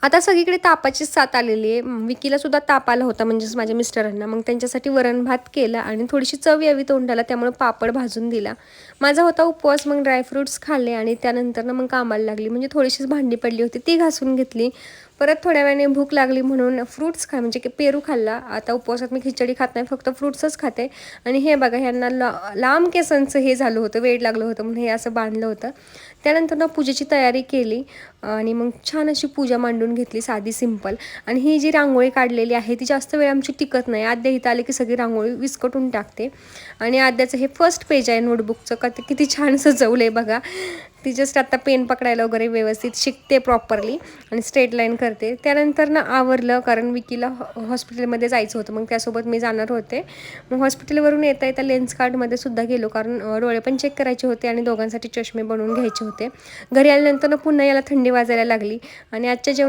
आता सगळीकडे तापाची साथ आलेली आहे. विकीला सुद्धा ताप आला होता, म्हणजेच माझ्या मिस्टरांना. मग त्यांच्यासाठी वरण भात केला आणि थोडीशी चव यावी तोंडाला, त्यामुळे पापड भाजून दिला. माझा होता उपवास, मग ड्रायफ्रूट्स खाल्ले आणि त्यानंतर मग कामाला लागली. म्हणजे थोडीशीच भांडी पडली होती, ती घासून घेतली. परत थोड्या वेळाने भूक लागली म्हणून फ्रूट्स म्हणजे की पेरू खाल्ला. आता उपवासात मी खिचडी खात नाही, फक्त फ्रूट्सच खाते. आणि हे बघा, ह्यांना लांब केसांचं हे झालं होतं, वेड लागलं होतं म्हणून हे असं बांधलं होतं. त्यानंतर पूजेची तयारी केली आणि मग छान अशी पूजा मांडून घेतली, साधी सिंपल. आणि ही जी रांगोळी काढलेली आहे ती जास्त वेळ आमची टिकत नाही. आद्या इथं आले की सगळी रांगोळी विस्कटून टाकते. आणि आद्याचं हे फर्स्ट पेज आहे नोटबुकचं, का ते किती छान सजवलं आहे बघा. ती जस्ट आता पेन पकडायला वगैरे व्यवस्थित शिकते प्रॉपरली आणि स्ट्रेट लाईन करते. त्यानंतर आवरलं, कारण विकीला हॉस्पिटलमध्ये जायचं होतं, मग त्यासोबत मी जाणार होते. मग हॉस्पिटलवरून येता येता लेन्स कार्डमध्ये सुद्धा गेलो, कारण डोळे पण चेक करायचे होते आणि दोघांसाठी चष्मे बनवून घ्यायचे होते. घरी आल्यानंतर पुन्हा याला थंडी वाजायला लागली आणि आजच्या